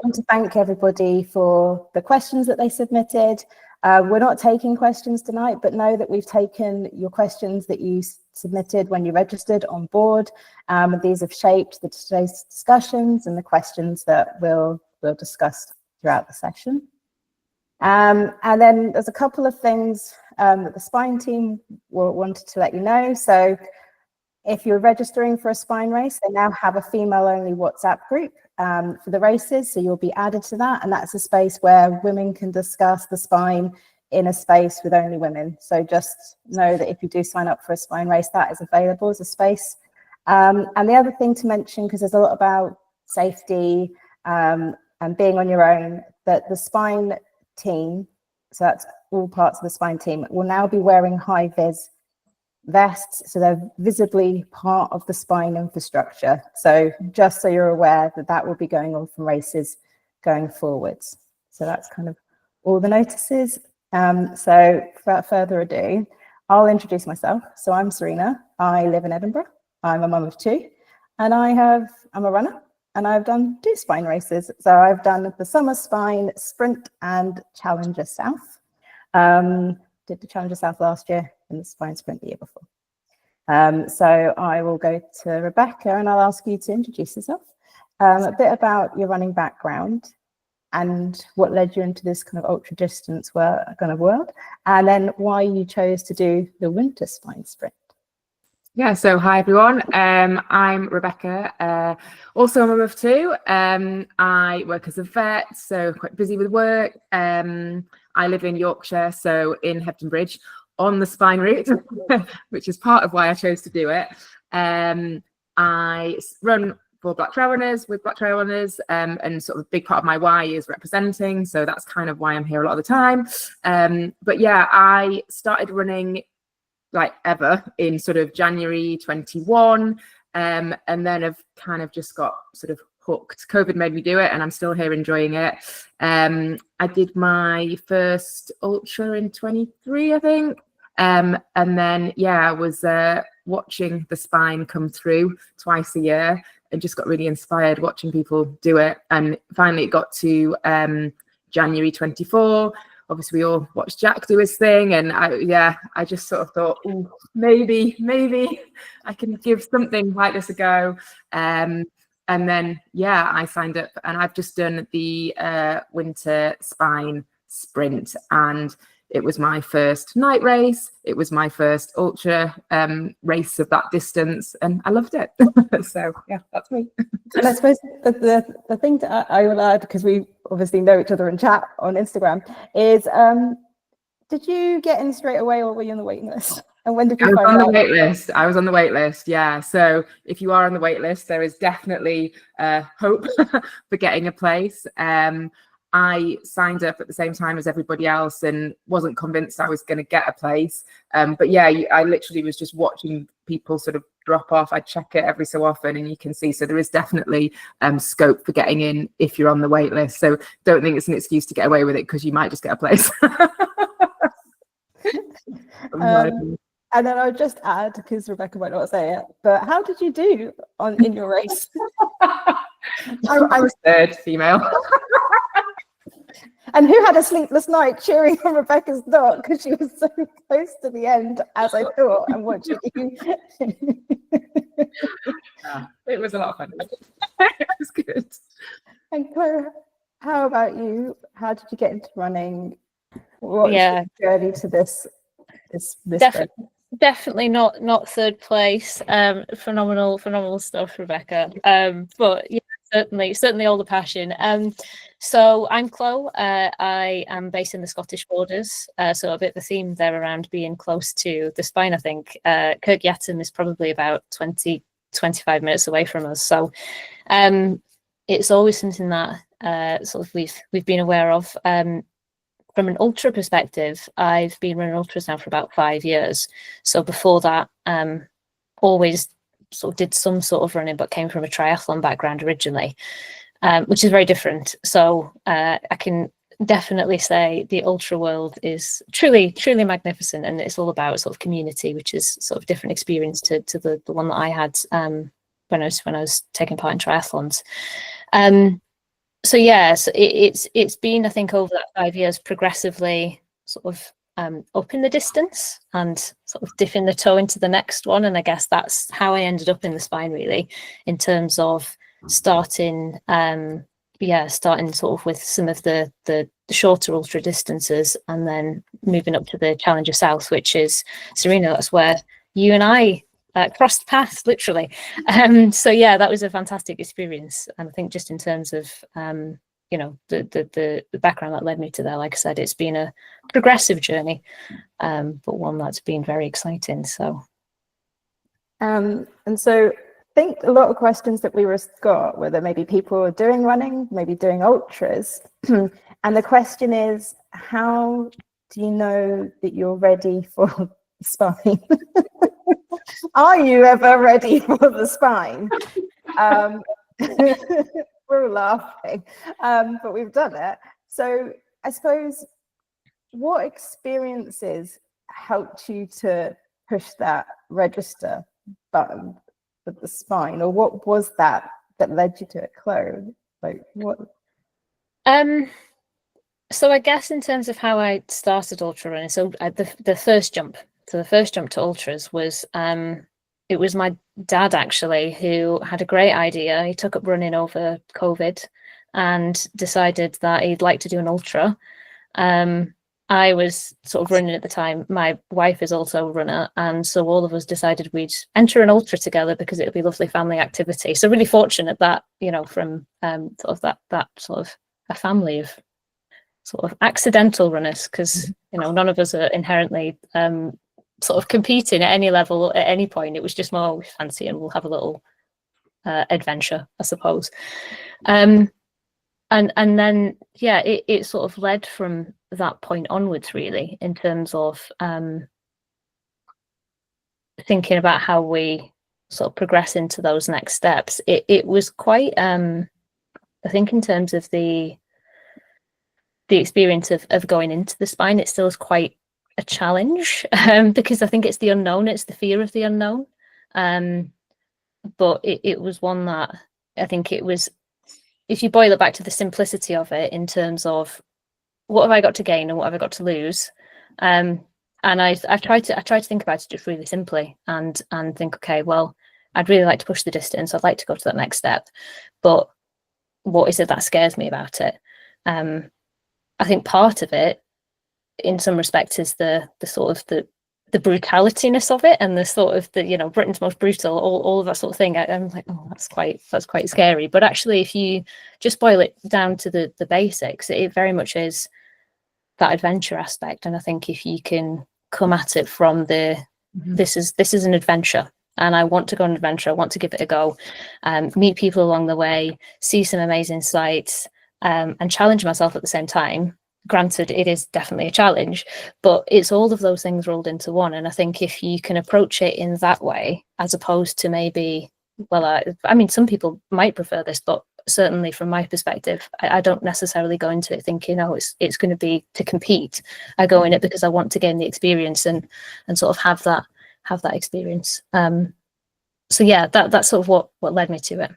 want to thank everybody for the questions that they submitted. We're not taking questions tonight, but know that we've taken your questions that you submitted when you registered on board. These have shaped today's discussions and the questions that we'll discuss throughout the session. And then there's a couple of things that the Spine team wanted to let you know. So if you're registering for a Spine race, they now have a female-only WhatsApp group for the races, so you'll be added to that, and that's a space where women can discuss the Spine in a space with only women. So just know that if you do sign up for a Spine race, that is available as a space. And the other thing to mention, because there's a lot about safety and being on your own, that the Spine team, so that's all parts of the Spine team, will now be wearing high-vis vests, so they're visibly part of the Spine infrastructure. So just so you're aware that that will be going on from races going forwards. So that's kind of all the notices. So without further ado, I'll introduce myself. So I'm Serena. I live in Edinburgh. I'm a mum of 2, and I'm a runner, and I've done 2 Spine races. So I've done the Summer Spine Sprint and Challenger South. Did the Challenger South last year and the Spine Sprint the year before. So I will go to Rebecca and I'll ask you to introduce yourself, a bit about your running background and what led you into this kind of ultra distance kind of world, and then why you chose to do the Winter Spine Sprint. Yeah, so hi everyone, I'm Rebecca, also a mum of 2. I work as a vet, so quite busy with work. I live in Yorkshire, so in Hebden Bridge on the Spine route, which is part of why I chose to do it. I run for Black Trail Runners with Black Trail Runners, and sort of a big part of my why is representing, so that's kind of why I'm here a lot of the time. But yeah, I started running like ever in sort of January 21, and then I've kind of just got sort of hooked. COVID made me do it, and I'm still here enjoying it. I did my first ultra in 23, I think, and then yeah, I was watching the Spine come through twice a year and just got really inspired watching people do it. And finally it got to January 24. Obviously we all watched Jack do his thing, and I just sort of thought, ooh, maybe I can give something like this a go. And then yeah, I signed up, and I've just done the Winter Spine Sprint, and it was my first night race. It was my first ultra race of that distance, and I loved it. So yeah, that's me. And I suppose the thing that I will add, because we obviously know each other and chat on Instagram, is did you get in straight away, or were you on the waiting list? And when did you find out? I was on the wait list, yeah. So if you are on the wait list, there is definitely hope for getting a place. I signed up at the same time as everybody else and wasn't convinced I was going to get a place. But yeah, I literally was just watching people sort of drop off. I check it every so often, and you can see. So there is definitely scope for getting in if you're on the wait list. So don't think it's an excuse to get away with it, because you might just get a place. And then I'll just add, because Rebecca might not say it, but how did you do in your race? I was 3rd female. And who had a sleepless night cheering on Rebecca's dog because she was so close to the end, as I thought, and watching you. Yeah, it was a lot of fun. It was good. And Claire, how about you? How did you get into running? What was your journey to this Definitely not 3rd place. Phenomenal stuff, Rebecca. But yeah, certainly all the passion. So I'm Chloe. I am based in the Scottish Borders, so a bit of a theme there around being close to the Spine. I think Kirkyaton is probably about 20-25 minutes away from us, so it's always something that sort of we've been aware of. From an ultra perspective, I've been running ultras now for about 5 years. So before that, always sort of did some sort of running, but came from a triathlon background originally, which is very different. So I can definitely say the ultra world is truly magnificent, and it's all about sort of community, which is sort of different experience to the one that I had when I was taking part in triathlons. So yes, it's been, I think, over that 5 years progressively sort of up in the distance and sort of dipping the toe into the next one. And I guess that's how I ended up in the spine, really, in terms of starting starting sort of with some of the shorter ultra distances and then moving up to the Challenger South, which is, Serena, that's where you and I crossed paths, literally. So yeah, that was a fantastic experience. And I think just in terms of you know, the background that led me to there, like I said, it's been a progressive journey, but one that's been very exciting. So and so I think a lot of questions that we got were that maybe people are doing running, maybe doing ultras. And the question is, how do you know that you're ready for the spine? Are you ever ready for the spine? We're all laughing, but we've done it. So I suppose, what experiences helped you to push that register button for the spine, or what was that led you to it, Chloe? Like what? So I guess in terms of how I started ultra running, so the first jump to ultras was it was my dad, actually, who had a great idea. He took up running over COVID and decided that he'd like to do an ultra. I was sort of running at the time. My wife is also a runner, and so all of us decided we'd enter an ultra together because it would be a lovely family activity. So really fortunate that, you know, from sort of that sort of a family of sort of accidental runners, because, you know, none of us are inherently sort of competing at any level at any point. It was just more, we fancy and we'll have a little adventure, I suppose. And then yeah, it sort of led from that point onwards, really, in terms of thinking about how we sort of progress into those next steps. It was quite I think in terms of the experience of going into the spine, it still is quite a challenge, because I think it's the unknown, it's the fear of the unknown. But it was one that I think it was, if you boil it back to the simplicity of it, in terms of what have I got to gain and what have I got to lose, and I've tried to think about it just really simply and think, okay, well, I'd really like to push the distance, I'd like to go to that next step, but what is it that scares me about it? I think part of it, in some respects, is the sort of the brutalityness of it, and the sort of the, you know, Britain's most brutal, all of that sort of thing. I'm like, oh, that's quite scary. But actually, if you just boil it down to the basics, it very much is that adventure aspect. And I think if you can come at it from this is an adventure, and I want to go on an adventure, I want to give it a go, meet people along the way, see some amazing sights, and challenge myself at the same time. Granted, it is definitely a challenge, but it's all of those things rolled into one. And I think if you can approach it in that way, as opposed to maybe, well, I mean, some people might prefer this, but certainly from my perspective, I don't necessarily go into it thinking, oh, it's going to be to compete. I go in it because I want to gain the experience and sort of have that experience. So yeah, that's sort of what led me to it.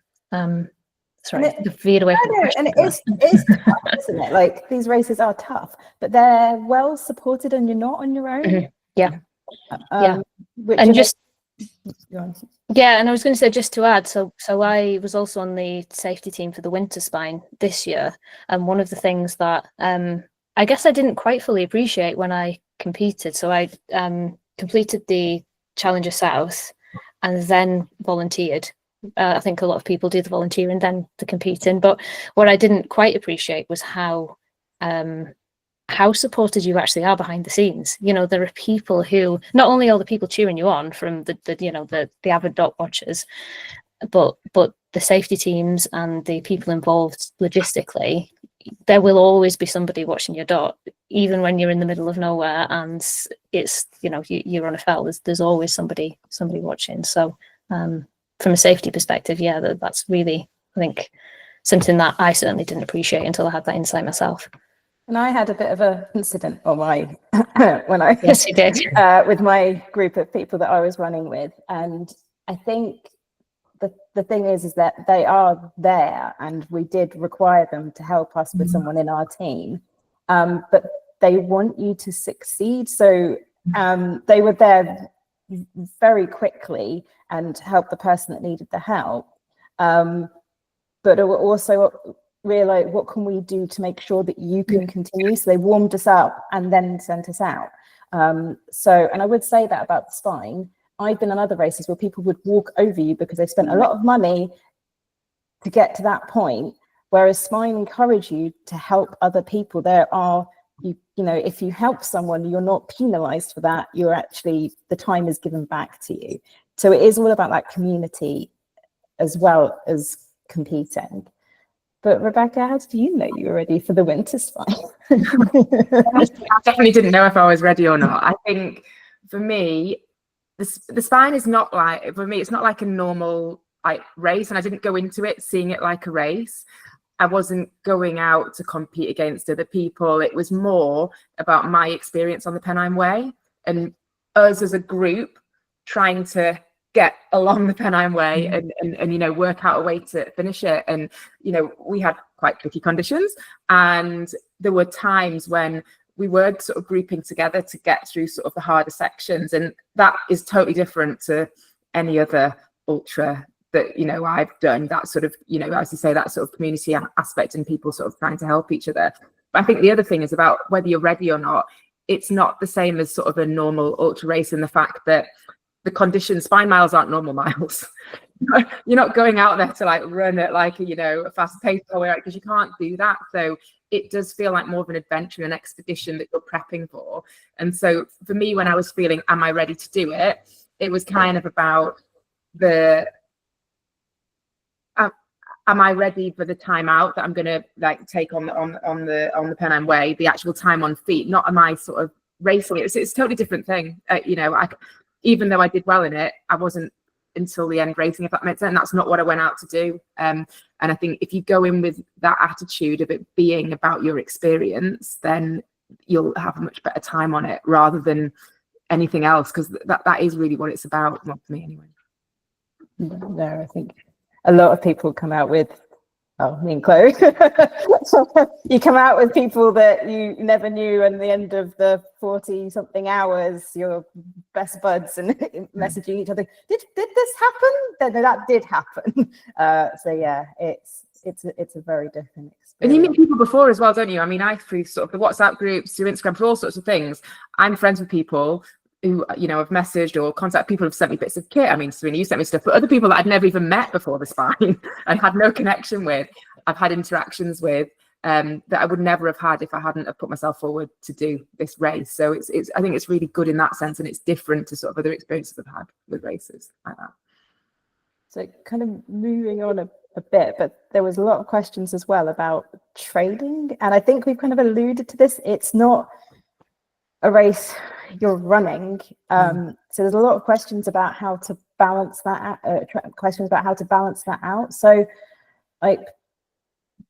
Sorry, veered away from the question. And it's tough, isn't it? Like, these races are tough, but they're well supported and you're not on your own. Mm-hmm. Yeah. And just yeah, and I was going to say, just to add, so I was also on the safety team for the Winter Spine this year, and one of the things that I guess I didn't quite fully appreciate when I competed, so I completed the Challenger South and then volunteered. I think a lot of people do the volunteering then the competing, but what I didn't quite appreciate was how supported you actually are behind the scenes. You know, there are people who, not only are the people cheering you on from the avid dot watchers, but the safety teams and the people involved logistically. There will always be somebody watching your dot, even when you're in the middle of nowhere and it's, you know, you're on a fell. There's always somebody watching. So from a safety perspective, yeah, that's really, I think, something that I certainly didn't appreciate until I had that insight myself. And I had a bit of an incident on when I yes, you did with my group of people that I was running with, and I think the thing is that they are there, and we did require them to help us with someone in our team, but they want you to succeed. So they were there very quickly and helped the person that needed the help, but also realize, what can we do to make sure that you can continue? So they warmed us up and then sent us out. And I would say that about the Spine. I've been on other races where people would walk over you because they spent a lot of money to get to that point, whereas Spine encourage you to help other people. There are, you know, if you help someone, you're not penalized for that. You're actually, the time is given back to you. So it is all about that community as well as competing. But Rebecca, how did you know you were ready for the Winter Spine? I definitely didn't know if I was ready or not. I think for me, the Spine is not like, for me, it's not like a normal like race, and I didn't go into it seeing it like a race. I wasn't going out to compete against other people. It was more about my experience on the Pennine Way and us as a group trying to get along the Pennine Way and you know, work out a way to finish it. And you know, we had quite tricky conditions, and there were times when we were sort of grouping together to get through sort of the harder sections, and that is totally different to any other ultra that, you know, I've done. That sort of, you know, as you say, that sort of community aspect and people sort of trying to help each other. But I think the other thing is about whether you're ready or not. It's not the same as sort of a normal ultra race in the fact that the conditions, Spine miles aren't normal miles. You're not going out there to like run at like, you know, a fast pace because you can't do that. So it does feel like more of an adventure, an expedition that you're prepping for. And so for me, when I was feeling, am I ready to do it? It was kind of about the, am I ready for the time out that I'm going to like take on the Pennine Way, the actual time on feet? Not am I sort of racing it? It's a totally different thing. You know, even though I did well in it, I wasn't until the end racing, if that makes sense. And that's not what I went out to do. And I think if you go in with that attitude of it being about your experience, then you'll have a much better time on it rather than anything else, because that is really what it's about. Well, for me anyway. No, I think a lot of people come out with, oh, me and Chloe, you come out with people that you never knew, and the end of the 40-something hours, you're best buds and messaging each other. Did this happen? No, that did happen. So yeah, it's a very different experience. And you meet people before as well, don't you? I mean, through sort of the WhatsApp groups, through Instagram, through all sorts of things, I'm friends with people who, you know, have messaged or contact people who've sent me bits of kit. I mean, Serena, you sent me stuff, but other people that I'd never even met before the Spine and had no connection with, I've had interactions with that I would never have had if I hadn't have put myself forward to do this race. So it's I think it's really good in that sense, and it's different to sort of other experiences I've had with races like that. So kind of moving on a bit, but there was a lot of questions as well about training, and I think we've kind of alluded to this. It's not a race you're running, so there's a lot of questions about how to balance that out. So like,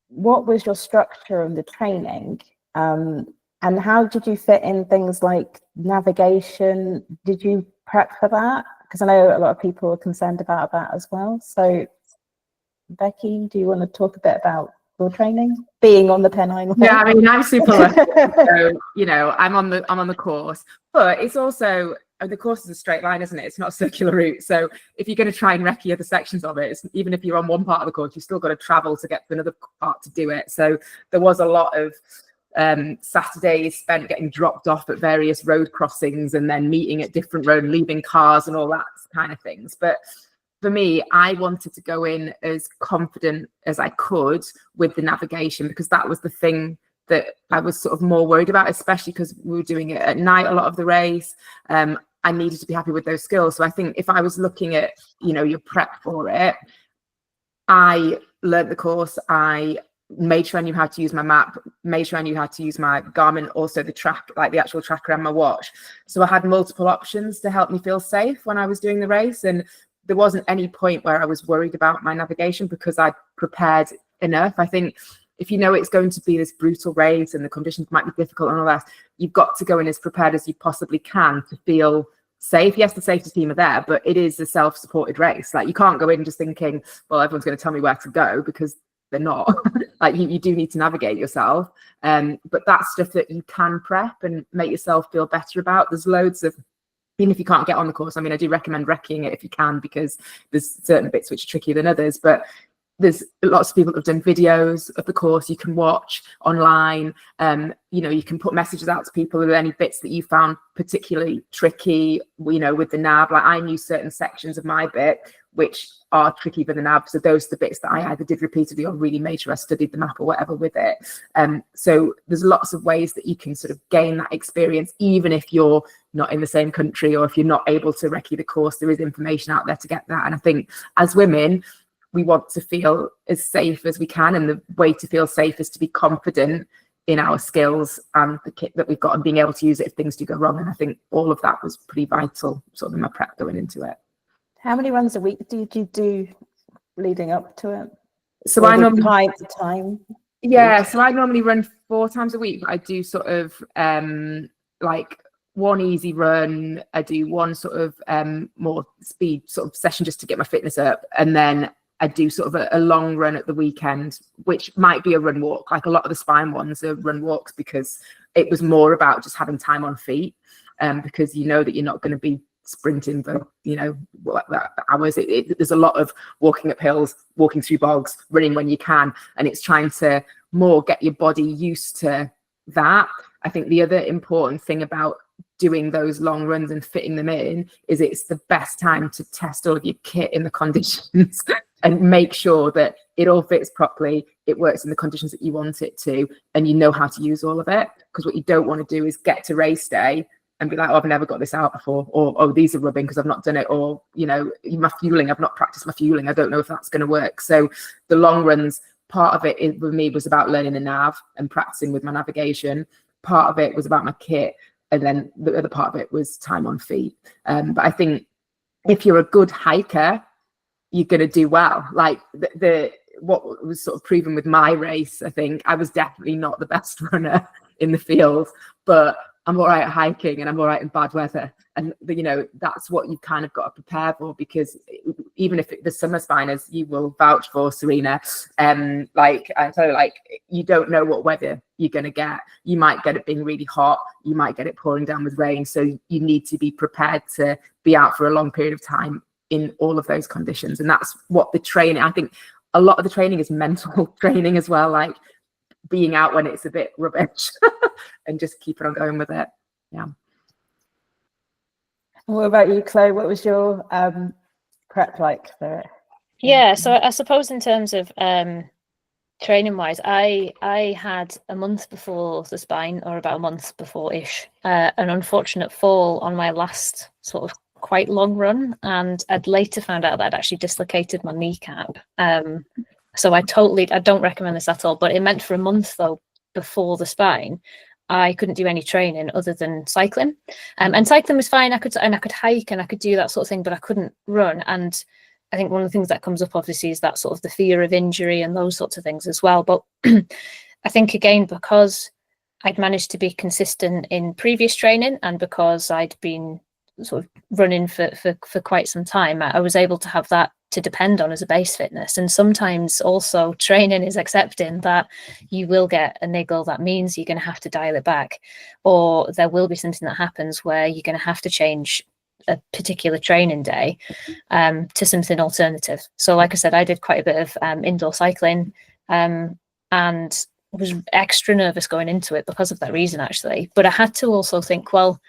what was your structure of the training, and how did you fit in things like navigation? Did you prep for that? Because I know a lot of people are concerned about that as well. So Becky, do you want to talk a bit about your training, being on the Pennine Way? Yeah, I mean, I'm super lucky. So, you know, I'm on the course, but it's also, the course is a straight line, isn't it? It's not a circular route. So if you're going to try and recce other sections of it, even if you're on one part of the course, you've still got to travel to get to another part to do it. So there was a lot of Saturdays spent getting dropped off at various road crossings and then meeting at different road, leaving cars and all that kind of things. But for me, I wanted to go in as confident as I could with the navigation, because that was the thing that I was sort of more worried about, especially because we were doing it at night a lot of the race. I needed to be happy with those skills. So I think if I was looking at, you know, your prep for it, I learned the course. I made sure I knew how to use my map, made sure I knew how to use my Garmin, also the track, like the actual tracker and my watch. So I had multiple options to help me feel safe when I was doing the race. And there wasn't any point where I was worried about my navigation because I'd prepared enough. I think if you know it's going to be this brutal race and the conditions might be difficult and all that, you've got to go in as prepared as you possibly can to feel safe. Yes, the safety team are there, but it is a self-supported race. Like, you can't go in just thinking, well, everyone's going to tell me where to go, because they're not. Like, you do need to navigate yourself. But that's stuff that you can prep and make yourself feel better about. There's loads of, even if you can't get on the course, I mean, I do recommend recceing it if you can, because there's certain bits which are trickier than others, but there's lots of people that have done videos of the course you can watch online. You know, you can put messages out to people with any bits that you found particularly tricky, you know, with the nav. Like, I knew certain sections of my bit which are tricky with the nav, so those are the bits that I either did repeatedly or really made sure I studied the map or whatever with it. So there's lots of ways that you can sort of gain that experience, even if you're not in the same country, or if you're not able to recce the course, there is information out there to get that. And I think as women, we want to feel as safe as we can, and the way to feel safe is to be confident in our skills and the kit that we've got, and being able to use it if things do go wrong. And I think all of that was pretty vital sort of in my prep going into it. How many runs a week did you do leading up to it? So Or I the normally time. Yeah, so I normally run 4 times a week, but I do sort of like one easy run. I do one sort of more speed sort of session just to get my fitness up, and then I do sort of a long run at the weekend, which might be a run walk. Like, a lot of the spine ones are run walks, because it was more about just having time on feet, because you know that you're not going to be sprinting for, you know, hours. There's a lot of walking up hills, walking through bogs, running when you can, and it's trying to more get your body used to that. I think the other important thing about doing those long runs and fitting them in is it's the best time to test all of your kit in the conditions and make sure that it all fits properly, it works in the conditions that you want it to, and you know how to use all of it. Because what you don't want to do is get to race day and be like, oh, I've never got this out before, or oh, these are rubbing because I've not done it, or, you know, my fueling, I've not practiced my fueling, I don't know if that's going to work. So the long runs, part of it for me was about learning the nav and practicing with my navigation. Part of it was about my kit, and then the other part of it was time on feet. But I think if you're a good hiker, you're going to do well. Like, what was sort of proven with my race, I think I was definitely not the best runner in the field, but I'm all right at hiking, and I'm all right in bad weather. And, you know, that's what you've kind of got to prepare for, because even if the summer spiners, you will vouch for, Serena, like, I tell you, like, you don't know what weather you're going to get. You might get it being really hot, you might get it pouring down with rain. So you need to be prepared to be out for a long period of time in all of those conditions. And that's what the training, I think a lot of the training is mental training as well, like being out when it's a bit rubbish and just keeping on going with it. Yeah. What about you, Chloe? What was your prep like for it? Yeah, so I suppose in terms of training wise, I had a month before the spine, or about a month before-ish, an unfortunate fall on my last sort of quite long run, and I'd later found out that I'd actually dislocated my kneecap. So I don't recommend this at all, but it meant for a month though, before the spine, I couldn't do any training other than cycling. And cycling was fine. I could hike and I could do that sort of thing, but I couldn't run. And I think one of the things that comes up obviously is that sort of the fear of injury and those sorts of things as well. But I think, again, because I'd managed to be consistent in previous training, and because I'd been sort of running for quite some time, I was able to have that to depend on as a base fitness. And sometimes also training is accepting that you will get a niggle. That means you're going to have to dial it back, or there will be something that happens where you're going to have to change a particular training day to something alternative. So like I said, I did quite a bit of indoor cycling and was extra nervous going into it because of that reason, actually. But I had to also think, well,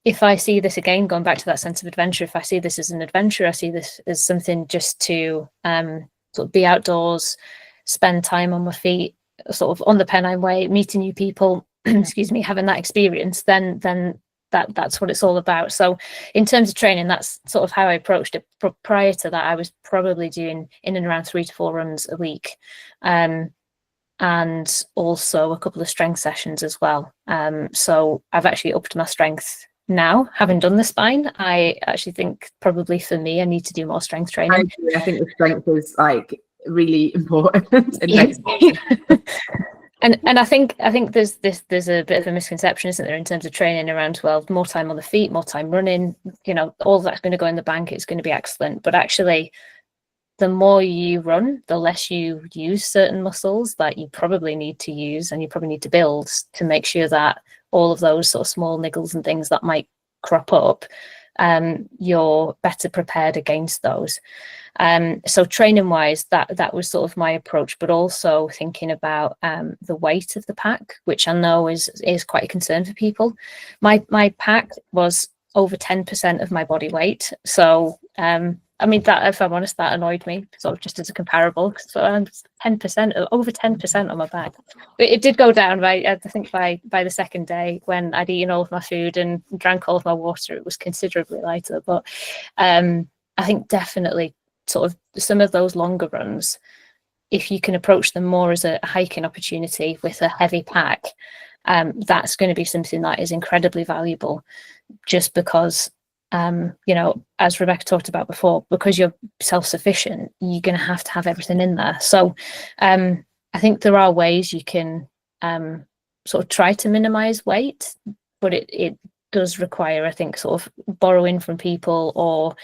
if I see this again, going back to that sense of adventure, if I see this as an adventure, I see this as something just to sort of be outdoors, spend time on my feet, sort of on the Pennine Way, meeting new people, excuse me, having that experience, then that's what it's all about. So in terms of training, that's sort of how I approached it. Prior to that, I was probably doing in and around 3 to 4 runs a week, and also a couple of strength sessions as well. So I've actually upped my strength now, having done the spine. I actually think probably for me, I need to do more strength training. I think the strength is like really important. And I think there's a bit of a misconception, isn't there, in terms of training around, well, more time on the feet, more time running, all that's going to go in the bank, it's going to be excellent. But actually, the more you run, the less you use certain muscles that you probably need to use and you probably need to build to make sure that all of those sort of small niggles and things that might crop up, you're better prepared against those. So training wise, that was sort of my approach, but also thinking about the weight of the pack, which I know is quite a concern for people. My pack was over 10% of my body weight. So I mean, that, if I'm honest, that annoyed me, sort of just as a comparable. So 10%, over 10% on my back. But it did go down I think by the second day, when I'd eaten all of my food and drank all of my water, it was considerably lighter. But I think definitely sort of some of those longer runs, if you can approach them more as a hiking opportunity with a heavy pack, that's going to be something that is incredibly valuable, just because as Rebecca talked about before, because you're self-sufficient, you're going to have everything in there. So I think there are ways you can sort of try to minimize weight, but it does require, I think, sort of borrowing from people, or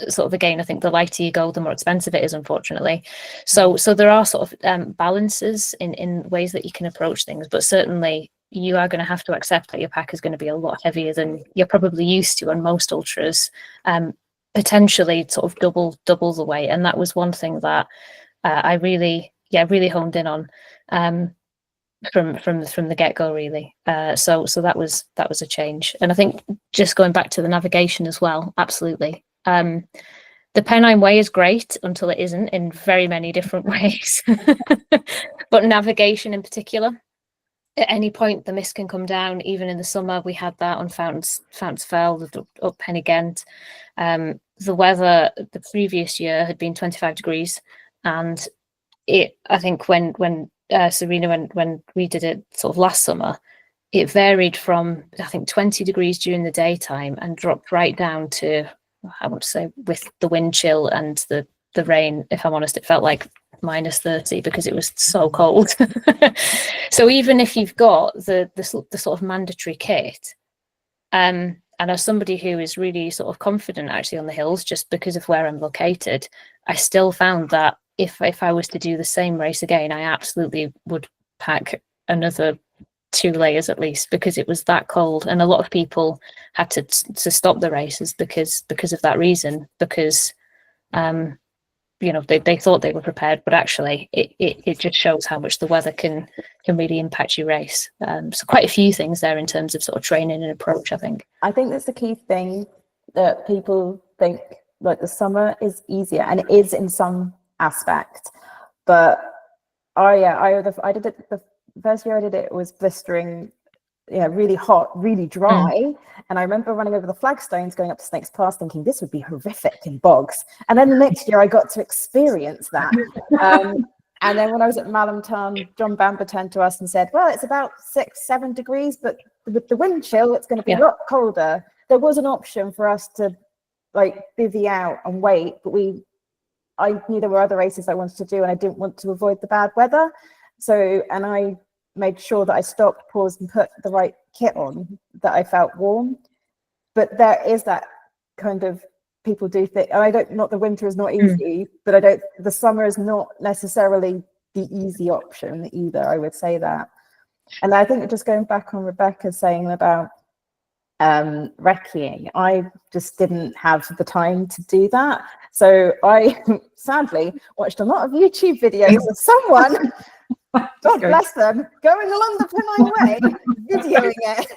sort of, again, I think the lighter you go, the more expensive it is, unfortunately. So there are sort of balances in ways that you can approach things, but certainly you are going to have to accept that your pack is going to be a lot heavier than you're probably used to on most ultras, potentially sort of double the weight. And that was one thing that I really honed in on from the get-go, really. So that was a change. And I think just going back to the navigation as well, absolutely. The Pennine Way is great until it isn't, in very many different ways. But navigation in particular, at any point the mist can come down. Even in the summer, we had that on Fountains Fell, up Pen y Ghent. The weather the previous year had been 25 degrees, and I think when Serena, when we did it sort of last summer, it varied from, I think, 20 degrees during the daytime and dropped right down to, I want to say, with the wind chill and the rain, if I'm honest, it felt like -30 because it was so cold. So even if you've got the sort of mandatory kit, and as somebody who is really sort of confident actually on the hills, just because of where I'm located, I still found that if I was to do the same race again, I absolutely would pack another 2 layers at least, because it was that cold. And a lot of people had to stop the races because of that reason, because they thought they were prepared, but actually it just shows how much the weather can really impact your race. So quite a few things there in terms of sort of training and approach, I think. I think that's the key thing, that people think like the summer is easier, and it is in some aspect. But I did it the first year I did it, it was blistering, really hot, really dry. And I remember running over the flagstones going up to Snakes Pass thinking this would be horrific in bogs. And then the next year I got to experience that. And then when I was at Malham, John Bamber turned to us and said, well, it's about 6-7 degrees, but with the wind chill, it's going to be a lot colder. There was an option for us to like bivvy out and wait, but I knew there were other races I wanted to do, and I didn't want to avoid the bad weather. So, and I made sure that I stopped, paused, and put the right kit on, that I felt warm. But there is that kind of, people do think, and not the winter is not easy, but the summer is not necessarily the easy option either, I would say that. And I think just going back on Rebecca saying about recceing, I just didn't have the time to do that. So I sadly watched a lot of YouTube videos of someone, God bless them, going along the Pennine Way, videoing it,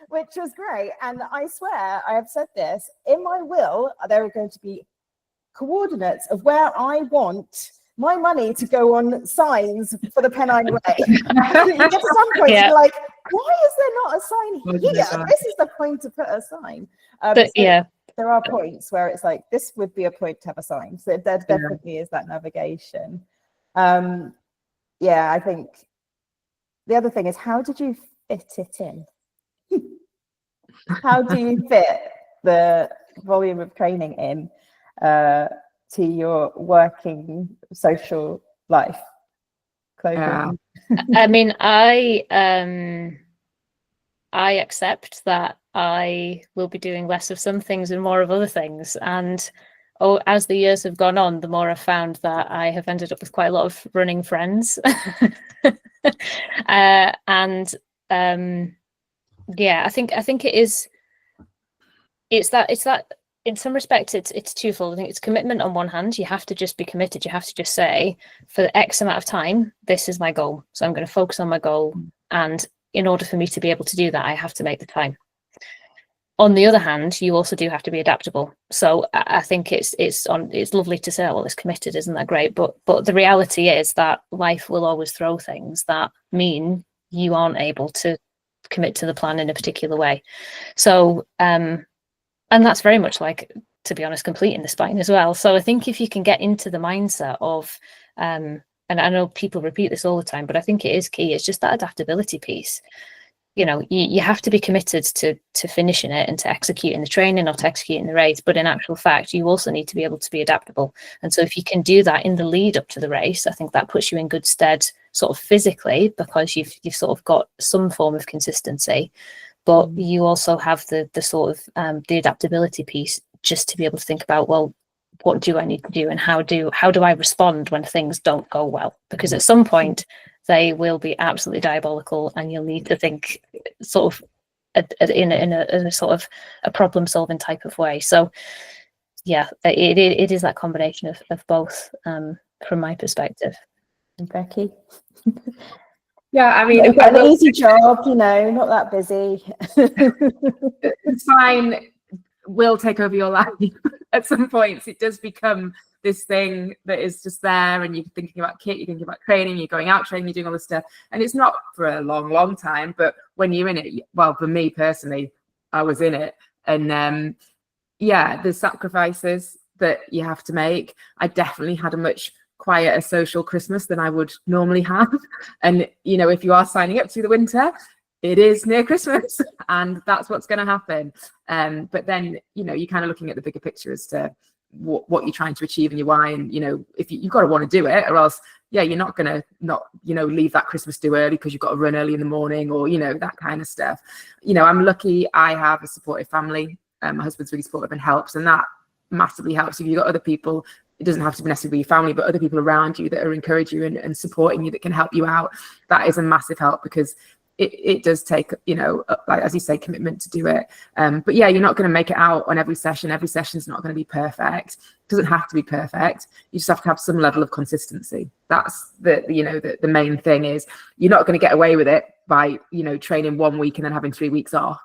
which was great. And I swear, I have said this, in my will, there are going to be coordinates of where I want my money to go on signs for the Pennine Way. You get to some point, you're like, why is there not a sign here? This is the point to put a sign. There are points where it's like, this would be a point to have a sign. So there definitely is that navigation. I think the other thing is, how did you fit it in? How do you fit the volume of training in to your working social life? Clothing. I mean, I accept that I will be doing less of some things and more of other things. And as the years have gone on, the more I've found that I have ended up with quite a lot of running friends. Yeah, I think it is. It's that in some respects it's twofold. I think it's commitment on one hand. You have to just be committed. You have to just say, for X amount of time, this is my goal. So I'm going to focus on my goal. And in order for me to be able to do that, I have to make the time. On the other hand, you also do have to be adaptable. So I think it's lovely to say, well, it's committed, isn't that great? But the reality is that life will always throw things that mean you aren't able to commit to the plan in a particular way. So and that's very much like, to be honest, completing the spine as well. So I think if you can get into the mindset of and I know people repeat this all the time, but I think it is key. It's just that adaptability piece. You know, you have to be committed to finishing it and to executing the training or to executing the race. But in actual fact, you also need to be able to be adaptable. And so if you can do that in the lead up to the race, I think that puts you in good stead sort of physically, because you've sort of got some form of consistency, but you also have the sort of the adaptability piece, just to be able to think about, well, what do I need to do and how do I respond when things don't go well? Because at some point they will be absolutely diabolical, and you'll need to think sort of in a sort of a problem solving type of way. So yeah, it is that combination of both from my perspective. And Becky? Yeah, I mean, You've got an easy job, you know, not that busy. It's fine. Will take over your life at some points. It does become this thing that is just there, and you're thinking about kit, you're thinking about training, you're going out training, you're doing all this stuff, and it's not for a long time, but when you're in it, well, for me personally, I was in it, and yeah, the sacrifices that you have to make. I definitely had a much quieter social Christmas than I would normally have, and you know, if you are signing up to the winter, it is near Christmas, and that's what's going to happen. But then, you know, you're kind of looking at the bigger picture as to what you're trying to achieve and your why. And, you know, if you've got to want to do it, or else, yeah, you're not going to leave that Christmas do early because you've got to run early in the morning, or, you know, that kind of stuff. You know, I'm lucky I have a supportive family. My husband's really supportive and helps, and that massively helps. If you've got other people, it doesn't have to necessarily be your family, but other people around you that are encouraging you and supporting you, that can help you out, that is a massive help, because it does take, you know, like, as you say, commitment to do it. But yeah, you're not going to make it out on every session. Every session is not going to be perfect. It doesn't have to be perfect. You just have to have some level of consistency. That's the main thing. Is you're not going to get away with it by, you know, training 1 week and then having 3 weeks off.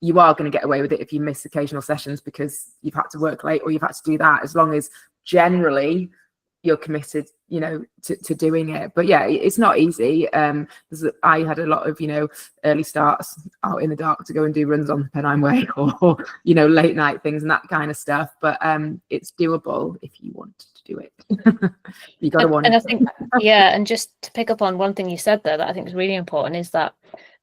You are going to get away with it if you miss occasional sessions because you've had to work late or you've had to do that, as long as generally you're committed, you know, to doing it. But yeah, it's not easy. I had a lot of, you know, early starts out in the dark to go and do runs on Pennine Way, or you know, late night things and that kind of stuff. But it's doable if you want to do it. You got to want it. And I think, yeah, and just to pick up on one thing you said there that I think is really important, is that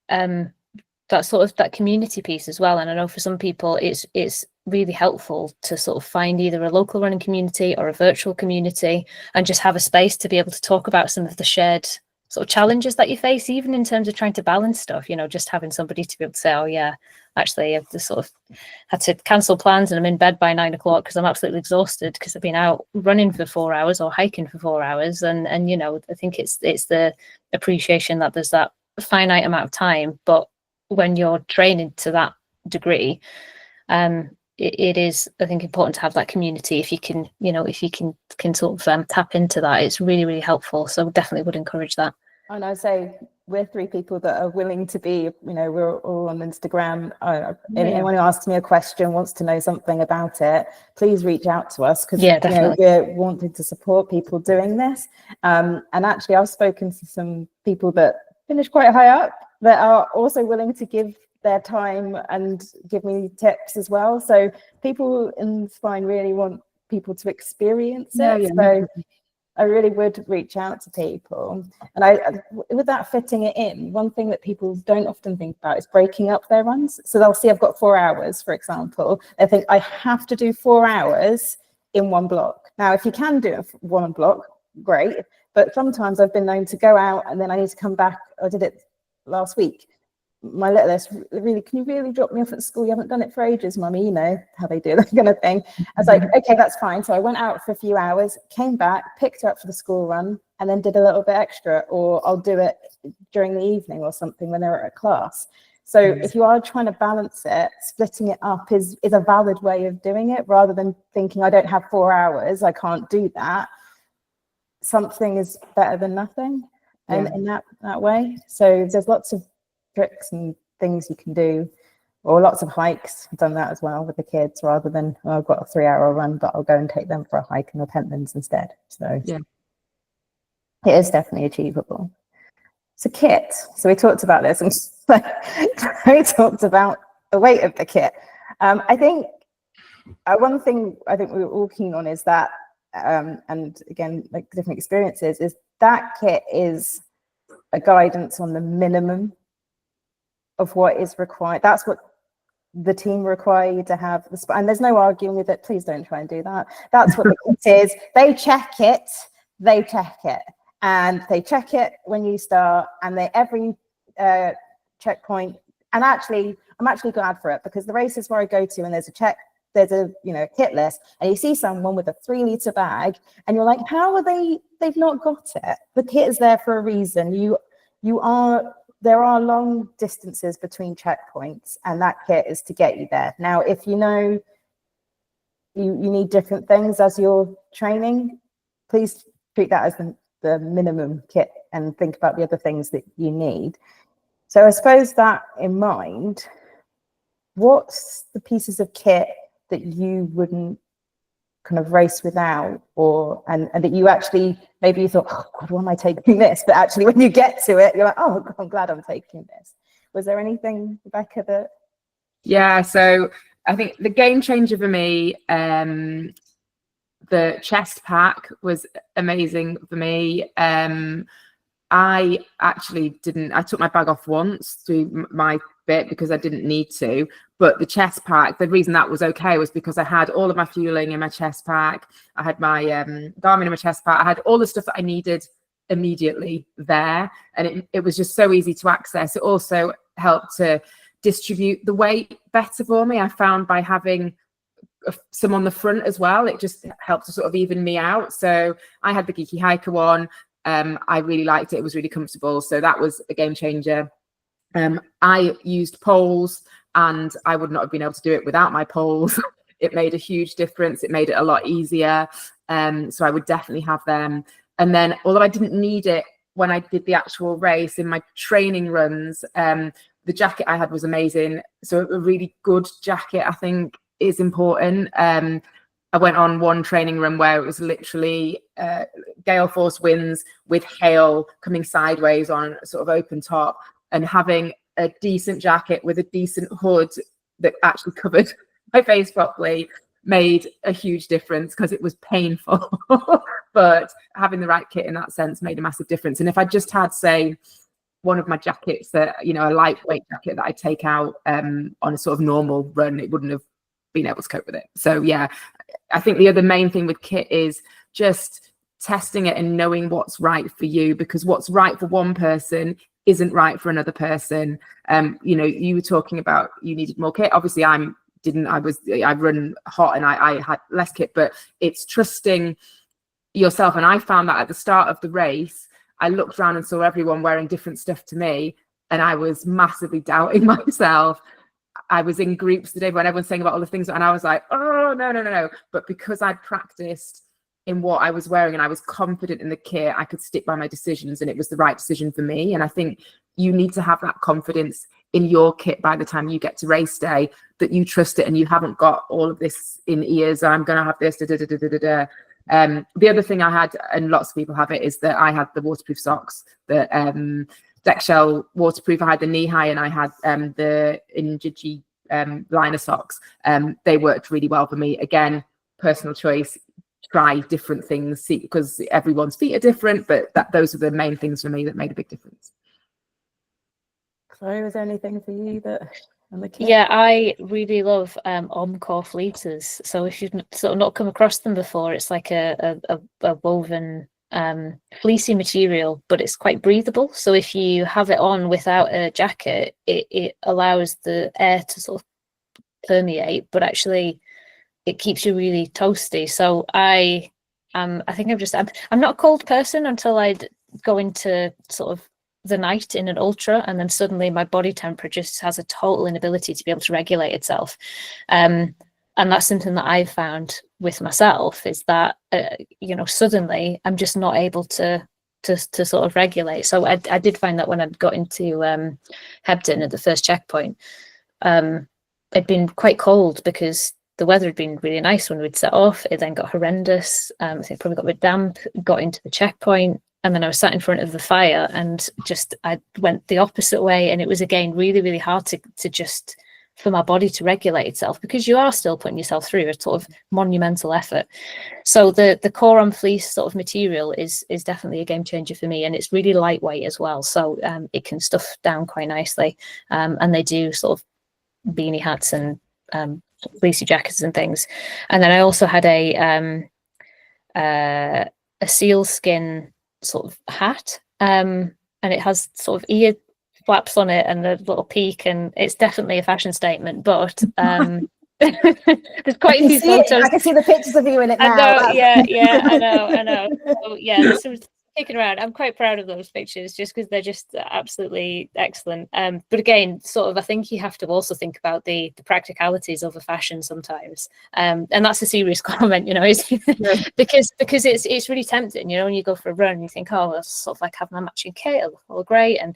that sort of that community piece as well. And I know for some people it's really helpful to sort of find either a local running community or a virtual community, and just have a space to be able to talk about some of the shared sort of challenges that you face, even in terms of trying to balance stuff. You know, just having somebody to be able to say, oh yeah, actually I've just sort of had to cancel plans and I'm in bed by 9 o'clock because I'm absolutely exhausted because I've been out running for 4 hours or hiking for 4 hours. And you know, I think it's the appreciation that there's that finite amount of time, but when you're training to that degree, it is, I think, important to have that community. If you can, you know, if you can sort of tap into that, it's really, really helpful. So definitely would encourage that. And I say we're 3 people that are willing to be, you know, we're all on Instagram. Anyone who asks me a question, wants to know something about it, please reach out to us, because you know, we're wanting to support people doing this. And actually, I've spoken to some people that finish quite high up that are also willing to give their time and give me tips as well. So people in Spine really want people to experience it. So I really would reach out to people. And with that fitting it in, one thing that people don't often think about is breaking up their runs. So they'll see I've got 4 hours, for example. They think I have to do 4 hours in one block. Now, if you can do it one block, great. but sometimes I've been known to go out and then I need to come back. I did it last week. My littlest, really, can you really drop me off at school? You haven't done it for ages, mummy. You know how they do that kind of thing. I was like, okay, that's fine. So I went out for a few hours, came back, picked her up for the school run, and then did a little bit extra, or I'll do it during the evening or something when they're at class. So if you are trying to balance it, splitting it up is a valid way of doing it, rather than thinking I don't have 4 hours, I can't do that. Something is better than nothing, and in that way. So there's lots of tricks and things you can do, or lots of hikes. I've done that as well with the kids, rather than, oh, I've got a 3-hour run, but I'll go and take them for a hike in the Pentlands instead. So yeah, it is definitely achievable. So kit, so we talked about this, and we talked about the weight of the kit. I think one thing I think we were all keen on is that, and again, like different experiences, is that kit is a guidance on the minimum of what is required. That's what the team require you to have. And there's no arguing with it. Please don't try and do that. That's what the kit is. They check it. And they check it when you start, and they every checkpoint. And actually, I'm actually glad for it, because the races where I go to and there's a kit list, and you see someone with a 3-litre bag, and you're like, how are they've not got it? The kit is there for a reason. There are long distances between checkpoints, and that kit is to get you there. Now, if you know you need different things as you're training, please treat that as the minimum kit and think about the other things that you need. So I suppose that in mind, what's the pieces of kit that you wouldn't kind of race without, and that you actually, maybe you thought, oh God, why am I taking this? But actually when you get to it, you're like, oh, I'm glad I'm taking this. Was there anything, Rebecca, that? Yeah, so I think the game changer for me, the chest pack was amazing for me. I actually I took my bag off once to do my bit because I didn't need to, but the chest pack, the reason that was okay was because I had all of my fueling in my chest pack. I had my Garmin in my chest pack. I had all the stuff that I needed immediately there, and it was just so easy to access. It also helped to distribute the weight better for me. I found by having some on the front as well, it just helped to sort of even me out. So I had the Geeky Hiker one. I really liked it. It was really comfortable. So that was a game changer. I used poles, and I would not have been able to do it without my poles. It made a huge difference. It made it a lot easier. So I would definitely have them. And then, although I didn't need it when I did the actual race, in my training runs, the jacket I had was amazing. So a really good jacket, I think, is important. I went on one training run where it was literally gale force winds with hail coming sideways on a sort of open top, and having a decent jacket with a decent hood that actually covered my face properly made a huge difference, because it was painful. But having the right kit in that sense made a massive difference. And if I just had, say, one of my jackets that, a lightweight jacket that I take out on a sort of normal run, it wouldn't have been able to cope with it. So yeah, I think the other main thing with kit is just testing it and knowing what's right for you, because what's right for one person isn't right for another person. You were talking about you needed more kit. Obviously I run hot and I had less kit, but it's trusting yourself. And I found that at the start of the race, I looked around and saw everyone wearing different stuff to me, and I was massively doubting myself. I was in groups the day when everyone's saying about all the things, and I was like, oh, no. But because I'd practiced in what I was wearing and I was confident in the kit, I could stick by my decisions, and it was the right decision for me. And I think you need to have that confidence in your kit by the time you get to race day, that you trust it and you haven't got all of this in ears. I'm going to have this. The other thing I had, and lots of people have it, is that I had the waterproof socks, the DexShell waterproof. I had the knee high, and I had the Injiji liner socks. They worked really well for me. Again, personal choice. Try different things, see, because everyone's feet are different, but those are the main things for me that made a big difference. Chloe, was there anything for you that on the kit? Yeah, I really love Omcore fleeters. So if you've sort of not come across them before, it's like a woven fleecy material, but it's quite breathable. So if you have it on without a jacket, it allows the air to sort of permeate, but actually it keeps you really toasty. So I think I'm not a cold person until I'd go into sort of the night in an ultra, and then suddenly my body temperature just has a total inability to be able to regulate itself. And that's something that I've found with myself, is that suddenly I'm just not able to sort of regulate. So I did find that when I got into Hebden at the first checkpoint, it'd been quite cold because the weather had been really nice when we'd set off. It then got horrendous. I think probably got a bit damp, got into the checkpoint, and then I was sat in front of the fire, and I went the opposite way. And it was, again, really, really hard to just, for my body to regulate itself, because you are still putting yourself through a sort of monumental effort. So the Coron fleece sort of material is definitely a game changer for me, and it's really lightweight as well. So it can stuff down quite nicely. And they do sort of beanie hats and fleecy jackets and things. And then I also had a seal skin sort of hat, and it has sort of ear flaps on it and a little peak, and it's definitely a fashion statement. But there's quite a few photos. I can see the pictures of you in it now. I know, yeah, I know. So, yeah, there's some kicking around. I'm quite proud of those pictures, just because they're just absolutely excellent. But again, sort of, I think you have to also think about the practicalities of a fashion sometimes. And that's a serious comment, because it's really tempting, when you go for a run, you think, oh, I'll sort of like have my matching kit, it'll look all great. And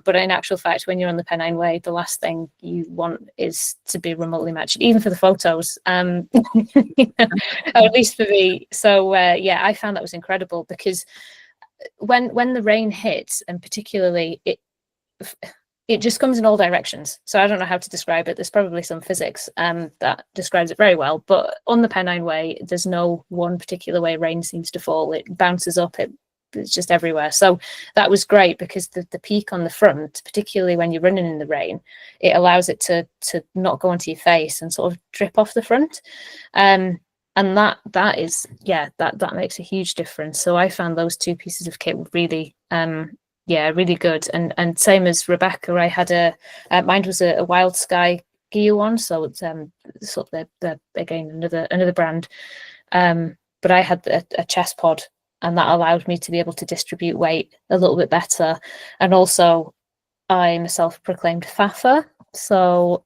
but in actual fact, when you're on the Pennine Way, the last thing you want is to be remotely matched, even for the photos, or at least for me. So yeah, I found that was incredible, because when the rain hits, and particularly it just comes in all directions. So I don't know how to describe it. There's probably some physics that describes it very well. But on the Pennine Way, there's no one particular way rain seems to fall. It bounces up. It's just everywhere. So that was great, because the peak on the front, particularly when you're running in the rain, it allows it to not go onto your face and sort of drip off the front. And that makes a huge difference. So I found those two pieces of kit were really, really good. And same as Rebecca, I had mine was a Wild Sky gear one. So it's sort of the again another brand. But I had a chest pod, and that allowed me to be able to distribute weight a little bit better. And also, I'm a self-proclaimed faffer, so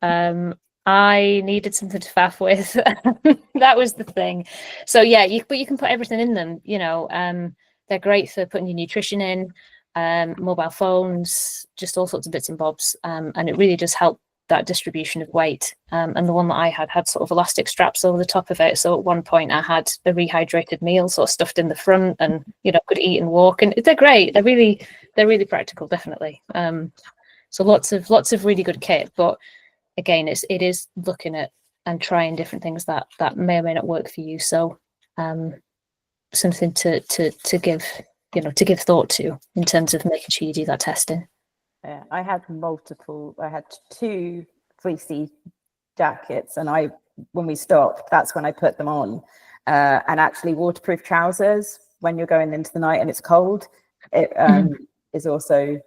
I needed something to faff with. That was the thing. So yeah, but you can put everything in them. They're great for putting your nutrition in, mobile phones, just all sorts of bits and bobs, and it really does help that distribution of weight. And the one that I had sort of elastic straps over the top of it. So at one point I had a rehydrated meal sort of stuffed in the front, and could eat and walk. And they're great. They're really practical, definitely. So lots of really good kit. But again, it is looking at and trying different things that may or may not work for you. So something to give thought to in terms of making sure you do that testing. Yeah, I had two fleecy jackets, and when we stopped, that's when I put them on. And actually, waterproof trousers when you're going into the night and it's cold, it is also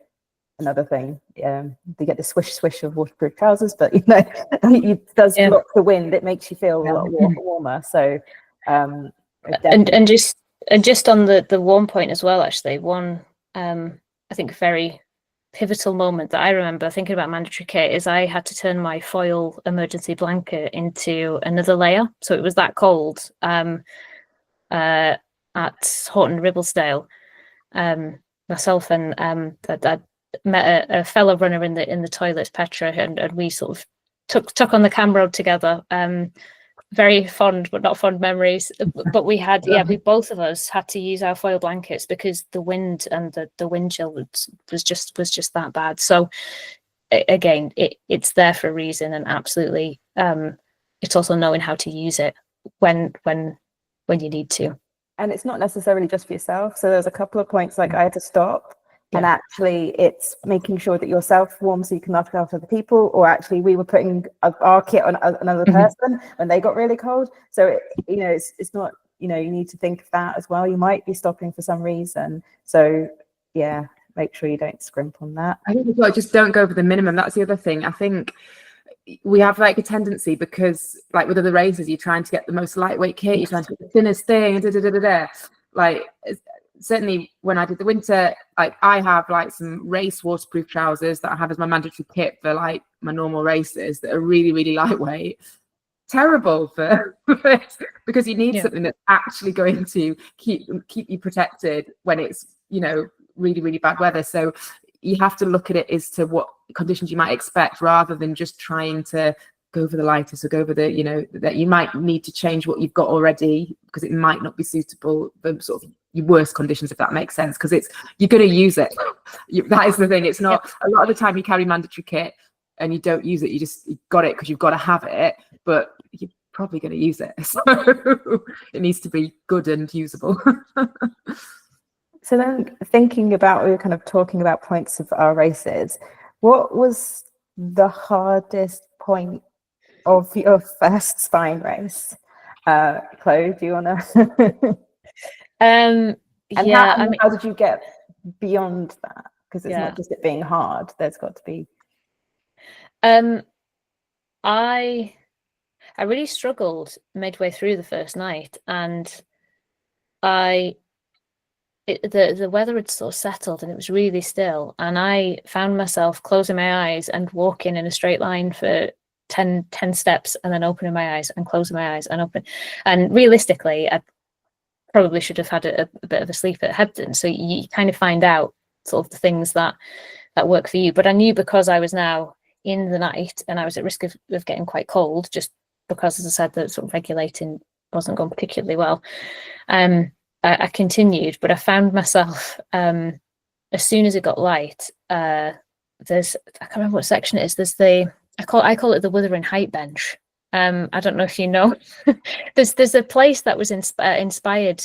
another thing. You get the swish of waterproof trousers, but it does block the wind. It makes you feel a lot warmer. So and just on the warm point as well, actually, one I think very pivotal moment that I remember thinking about mandatory kit is I had to turn my foil emergency blanket into another layer. So it was that cold at Horton Ribblesdale. Myself and I met a fellow runner in the toilets, Petra, and we sort of took on the Cam Road together. Very fond but not fond memories, but we had we both of us had to use our foil blankets because the wind and the wind chill was just that bad. So again, it's there for a reason, and absolutely it's also knowing how to use it when you need to. And it's not necessarily just for yourself. So there's a couple of points like I had to stop. And actually, it's making sure that you're self-warm so you can look after other people, or actually we were putting our kit on another person when they got really cold. So, it's not you know, you need to think of that as well. You might be stopping for some reason. So yeah, make sure you don't scrimp on that. I think as well, just don't go over the minimum. That's the other thing. I think we have like a tendency, because like with other races, you're trying to get the most lightweight kit, you're trying to get the thinnest thing, like certainly when I did the winter, like I have like some race waterproof trousers that I have as my mandatory kit for like my normal races that are really, really lightweight. Terrible for because you need something that's actually going to keep you protected when it's, you know, really, really bad weather. So you have to look at it as to what conditions you might expect, rather than just trying to go for the lightest or go for the, you know, that you might need to change what you've got already because it might not be suitable for sort of your worst conditions, if that makes sense, because it's, you're going to use it. That is the thing. It's not a lot of the time you carry mandatory kit and you don't use it, you got it because you've got to have it, but you're probably going to use it, so it needs to be good and usable. So then, thinking about, we were kind of talking about points of our races, what was the hardest point of your first spine race? Chloe, do you want to? And how did you get beyond that? Because it's not just it being hard, there's got to be. I really struggled midway through the first night, and the weather had sort of settled and it was really still, and I found myself closing my eyes and walking in a straight line for 10 steps and then opening my eyes and closing my eyes and open. And realistically, I probably should have had a bit of a sleep at Hebden. So you kind of find out sort of the things that work for you. But I knew, because I was now in the night and I was at risk of getting quite cold, just because, as I said, the sort of regulating wasn't going particularly well. I continued, but I found myself, as soon as it got light, I can't remember what section it is. There's I call it the Wuthering Height Bench. I don't know if you know. there's a place that was inspired.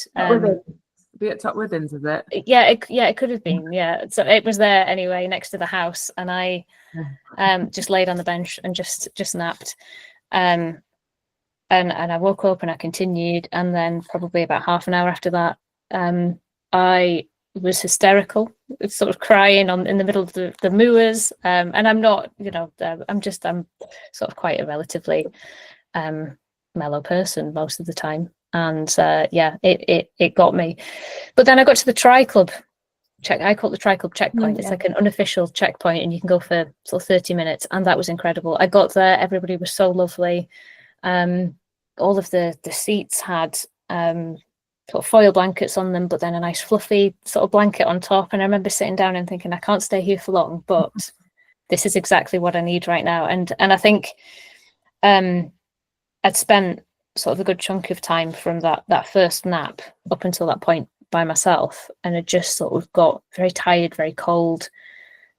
Be at Top Withens, is it? Yeah, it could have been. Yeah, so it was there anyway, next to the house, and I just laid on the bench and just napped. And I woke up and I continued, and then probably about half an hour after that, I was hysterical, sort of crying in the middle of the moors. And I'm not, you know, I'm sort of quite a relatively mellow person most of the time. And it got me. But then I got to the Tri Club check. I call it the Tri Club checkpoint. It's like an unofficial checkpoint, and you can go for sort of 30 minutes. And that was incredible. I got there, everybody was so lovely. All of the seats had sort of foil blankets on them, but then a nice fluffy sort of blanket on top. And I remember sitting down and thinking, I can't stay here for long, but this is exactly what I need right now. And I think I'd spent sort of a good chunk of time from that first nap up until that point by myself, and it just sort of got very tired, very cold.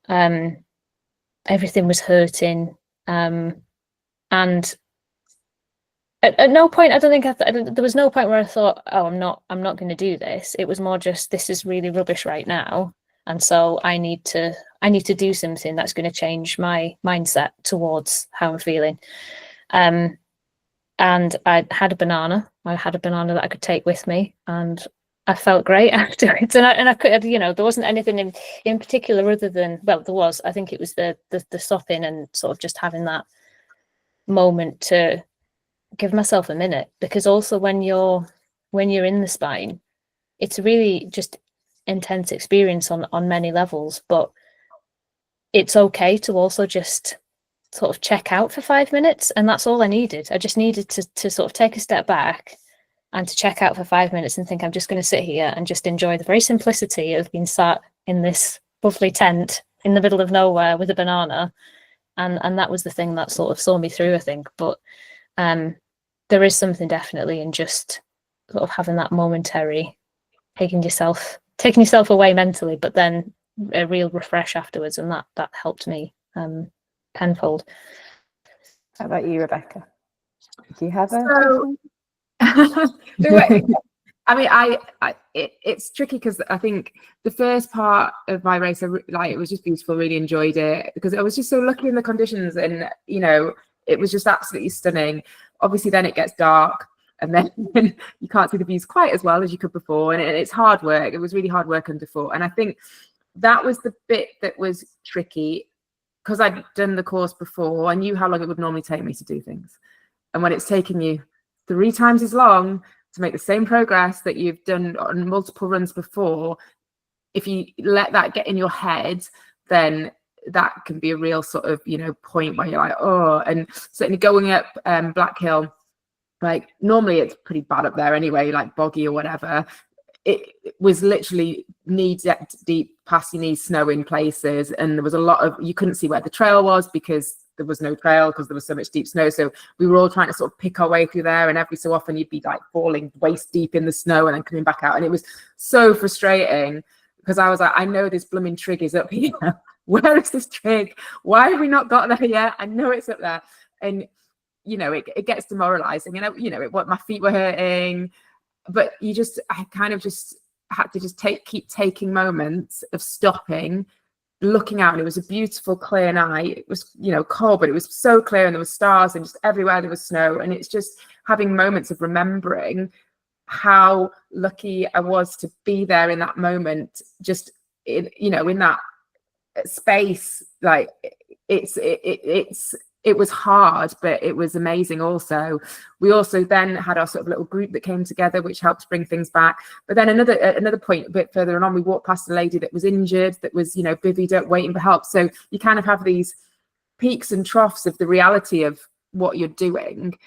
Everything was hurting, and at no point, I don't think there was no point where I thought, oh, I'm not going to do this. It was more just, this is really rubbish right now, and so I need to do something that's going to change my mindset towards how I'm feeling. And I had a banana. I had a banana that I could take with me, and I felt great afterwards. And I could, you know, there wasn't anything in particular other than, well, there was. I think it was the stopping and sort of just having that moment to give myself a minute, because also when you're in the spine, it's really just intense experience on many levels. But it's okay to also just sort of check out for 5 minutes, and that's all I needed. I just needed to sort of take a step back and to check out for 5 minutes and think, I'm just going to sit here and just enjoy the very simplicity of being sat in this lovely tent in the middle of nowhere with a banana. And that was the thing that sort of saw me through, I think. But there is something definitely in just sort of having that momentary taking yourself away mentally, but then a real refresh afterwards, and that helped me tenfold. How about you, Rebecca? Do you have I mean, it's tricky because I think the first part of my race, it was just beautiful. Really enjoyed it because I was just so lucky in the conditions, and you know, it was just absolutely stunning. Obviously, then it gets dark, and then you can't see the views quite as well as you could before, and it's hard work. It was really hard work underfoot, and I think that was the bit that was tricky, because I'd done the course before. I knew how long it would normally take me to do things, and when it's taken you 3 times as long to make the same progress that you've done on multiple runs before, if you let that get in your head, then that can be a real sort of, you know, point where you're like, oh. And certainly going up Black Hill, like normally it's pretty bad up there anyway, like boggy or whatever. It was literally knee deep past your knees snow in places, and there was a lot of, you couldn't see where the trail was because there was no trail because there was so much deep snow. So we were all trying to sort of pick our way through there, and every so often you'd be like falling waist deep in the snow and then coming back out, and it was so frustrating because I was like, I know this blooming trig is up here. Where is this trig? Why have we not got there yet? I know it's up there. And you know, it gets demoralizing, and you know, my feet were hurting, but I kind of just had to just keep taking moments of stopping, looking out, and it was a beautiful clear night. It was, you know, cold, but it was so clear, and there were stars, and just everywhere there was snow, and it's just having moments of remembering how lucky I was to be there in that moment, just in, you know, in that space. Like it was hard, but it was amazing also. We also then had our sort of little group that came together, which helped bring things back. But then another point a bit further on, we walked past a lady that was injured, that was, you know, bivvied up, waiting for help. So you kind of have these peaks and troughs of the reality of what you're doing.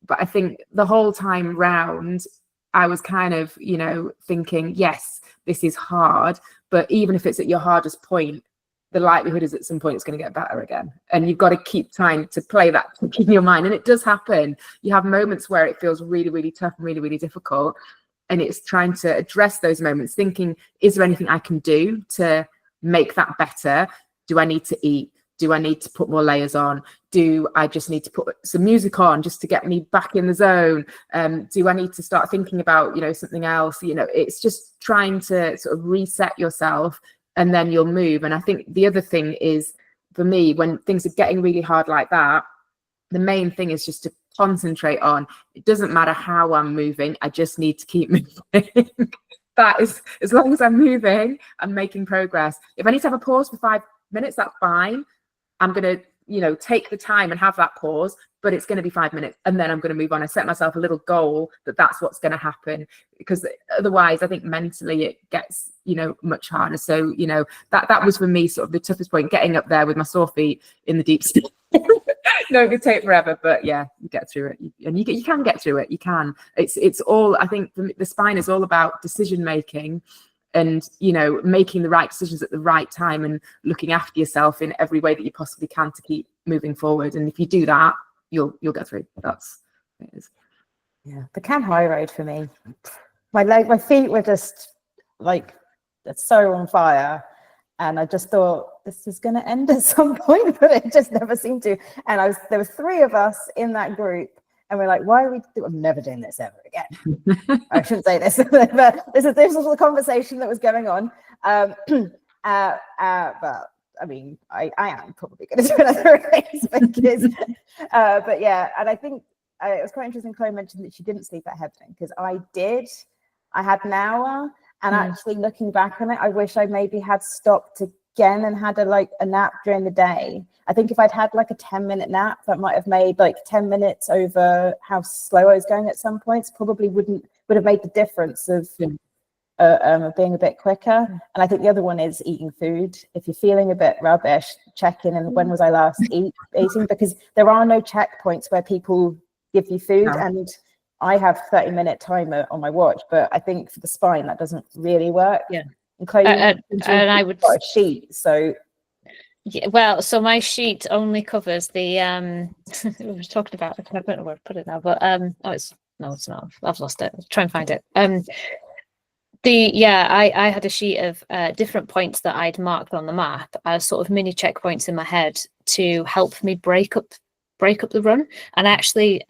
But I think the whole time round, I was kind of, you know, thinking, yes, this is hard, but even if it's at your hardest point, the likelihood is at some point it's going to get better again. And you've got to keep trying to play that in your mind. And it does happen. You have moments where it feels really, really tough and really, really difficult. And it's trying to address those moments, thinking, is there anything I can do to make that better? Do I need to eat? Do I need to put more layers on? Do I just need to put some music on just to get me back in the zone? Do I need to start thinking about, you know, something else? You know, it's just trying to sort of reset yourself, and then you'll move. And I think the other thing is, for me, when things are getting really hard like that, the main thing is just to concentrate on, it doesn't matter how I'm moving, I just need to keep moving. That is, as long as I'm moving, I'm making progress. If I need to have a pause for 5 minutes, that's fine. I'm going to, you know, take the time and have that pause, but it's going to be 5 minutes, and then I'm going to move on. I set myself a little goal that's what's going to happen, because otherwise I think mentally it gets, you know, much harder. So, you know, that was for me sort of the toughest point, getting up there with my sore feet in the deep snow. No, it could take forever, but yeah, you get through it, and you can get through it. You can. It's all, I think the spine is all about decision making, and, you know, making the right decisions at the right time, and looking after yourself in every way that you possibly can to keep moving forward. And if you do that, you'll get through. That's what it is. Yeah, the Cam High Road for me, my feet were just like, it's so on fire, and I just thought this is going to end at some point, but it just never seemed to. And there were 3 of us in that group, and we're like, why are I'm never doing this ever again. I shouldn't say this, but this was the conversation that was going on. But I mean, I am probably going to do another race because, but yeah, and I think it was quite interesting. Chloe mentioned that she didn't sleep at Hebden, because I did. I had an hour, and actually looking back on it, I wish I maybe had stopped again and had a nap during the day. I think if I'd had like a 10-minute nap, that might have made like 10 minutes over how slow I was going at some points, probably would have made the difference of being a bit quicker. And I think the other one is eating food. If you're feeling a bit rubbish, check in and when was I last eating, because there are no checkpoints where people give you food. No. And I have 30-minute timer on my watch, but I think for the spine that doesn't really work. Yeah. And Chloe, and I would got a sheet, so yeah, well, so my sheet only covers the we were talking about, I don't know where to put it now, but it's not, I've lost it. I'll try and find it. I had a sheet of different points that I'd marked on the map as sort of mini checkpoints in my head to help me break up the run. And actually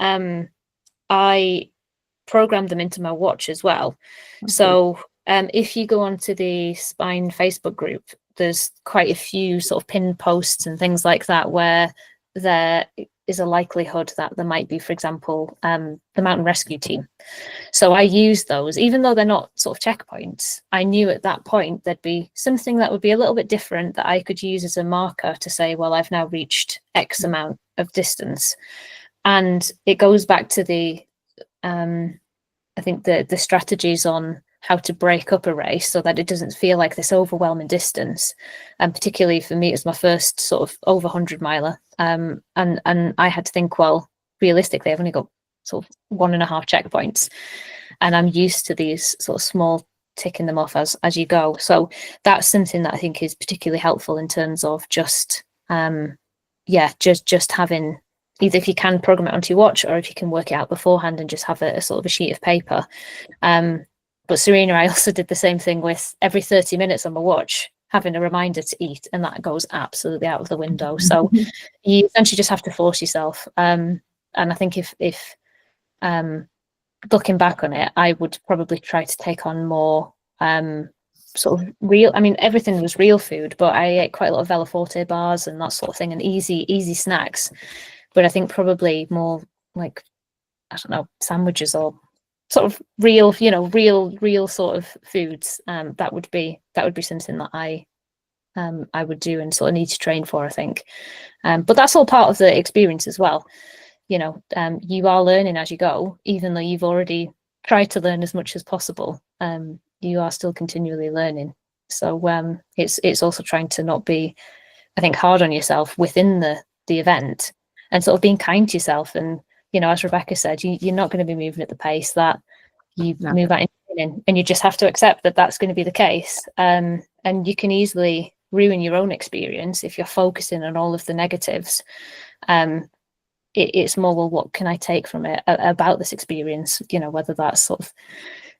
I programmed them into my watch as well. Okay. So if you go onto the Spine Facebook group, there's quite a few sort of pinned posts and things like that where they're is a likelihood that there might be, for example, the mountain rescue team. So I use those, even though they're not sort of checkpoints. I knew at that point there'd be something that would be a little bit different that I could use as a marker to say, well, I've now reached X amount of distance. And it goes back to the, I think the strategies on how to break up a race so that it doesn't feel like this overwhelming distance. And particularly for me, it was my first sort of over 100 miler. And I had to think, well, realistically, I've only got sort of 1.5 checkpoints, and I'm used to these sort of small ticking them off as you go. So that's something that I think is particularly helpful in terms of just just having, either if you can program it onto your watch, or if you can work it out beforehand and just have a sort of a sheet of paper. But Serena, I also did the same thing with every 30 minutes on my watch, having a reminder to eat, and that goes absolutely out of the window. So you essentially just have to force yourself. And I think if looking back on it, I would probably try to take on more sort of real, I mean, everything was real food, but I ate quite a lot of Vela Forte bars and that sort of thing, and easy snacks. But I think probably more like, I don't know, sandwiches or sort of real, real sort of foods. That would be something that I would do and sort of need to train for, I think. But that's all part of the experience as well. You are learning as you go, even though you've already tried to learn as much as possible. You are still continually learning. So it's also trying to not be, I think, hard on yourself within the event, and sort of being kind to yourself. And as Rebecca said, you're not going to be moving at the pace that you move at in training, and you just have to accept that that's going to be the case. And you can easily ruin your own experience if you're focusing on all of the negatives. It's more, well, what can I take from it about this experience? Whether that's sort of,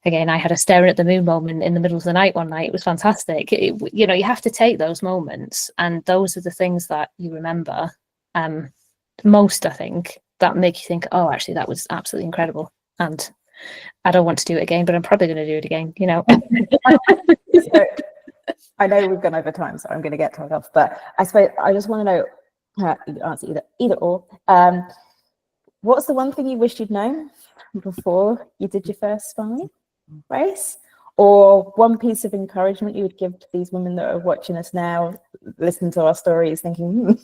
again, I had a staring at the moon moment in the middle of the night one night. It was fantastic. You have to take those moments, and those are the things that you remember most, I think, that make you think, oh, actually, that was absolutely incredible. And I don't want to do it again, but I'm probably going to do it again, So, I know we've gone over time, so I'm going to get told off, but I suppose I just want to know, you can answer either or. What's the one thing you wish you'd known before you did your first Spy race? Or one piece of encouragement you would give to these women that are watching us now, listening to our stories, thinking,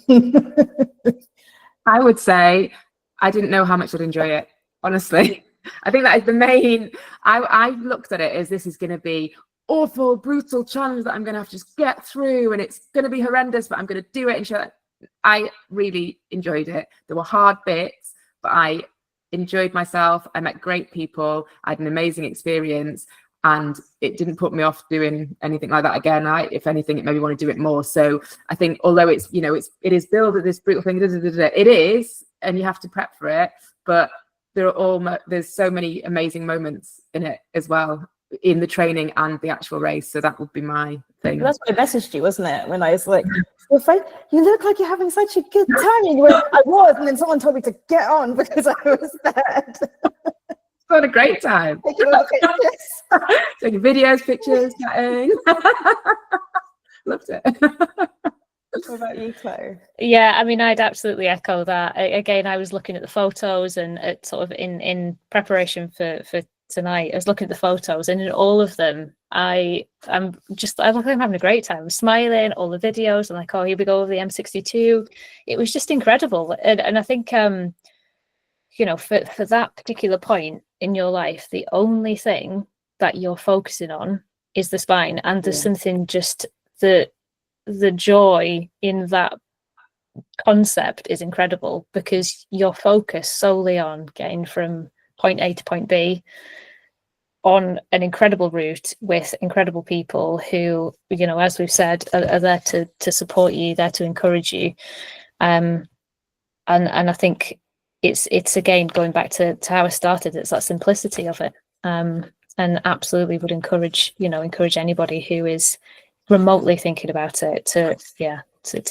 I would say I didn't know how much I'd enjoy it, honestly. I think that is the main, I looked at it as this is going to be awful, brutal challenge that I'm going to have to just get through, and it's going to be horrendous, but I'm going to do it and show that. I really enjoyed it. There were hard bits, but I enjoyed myself. I met great people. I had an amazing experience, and it didn't put me off doing anything like that again. If anything, it made me want to do it more. So I think, although it's, it is billed as this brutal thing, it is, and you have to prep for it, but there's so many amazing moments in it as well, in the training and the actual race. So that would be my thing. That's what I messaged you, wasn't it? When I was like, well, Frank, you look like you're having such a good time. And you went, I was, and then someone told me to get on because I was dead. Had a great time. Taking videos, pictures, chatting. Loved it. What about you, Chloe? Yeah, I mean, I'd absolutely echo that. Again, I was looking at the photos, and sort of in preparation for tonight, I was looking at the photos, and in all of them, I look like I'm having a great time. I'm smiling, all the videos, and like, oh, here we go over the M62. It was just incredible. And I think, for that particular point in your life, the only thing that you're focusing on is the spine, and there's something, just the joy in that concept is incredible, because you're focused solely on getting from point A to point B on an incredible route with incredible people who, as we've said, are there to support you, there to encourage you. And I think it's again going back to how I started. It's that simplicity of it, and absolutely would encourage anybody who is remotely thinking about it to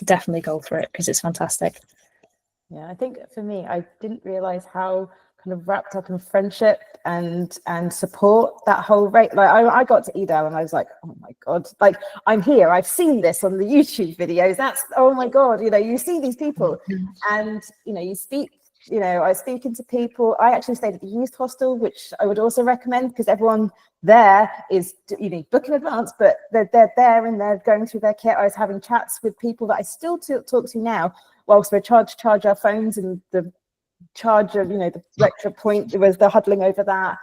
definitely go for it, because it's fantastic. Yeah, I think for me, I didn't realize how kind of wrapped up in friendship and support. That whole rate, like I got to EDAL and I was like, oh my god, like I'm here, I've seen this on the YouTube videos, that's, oh my god, you know, you see these people and you know, you speak, you know, I was speaking to people. I actually stayed at the youth hostel, which I would also recommend, because everyone there is, you know, book in advance, but they're there and they're going through their kit. I was having chats with people that I still talk to now, whilst we're charge our phones, and the charge of, you know, the lecture point, there was the huddling over that.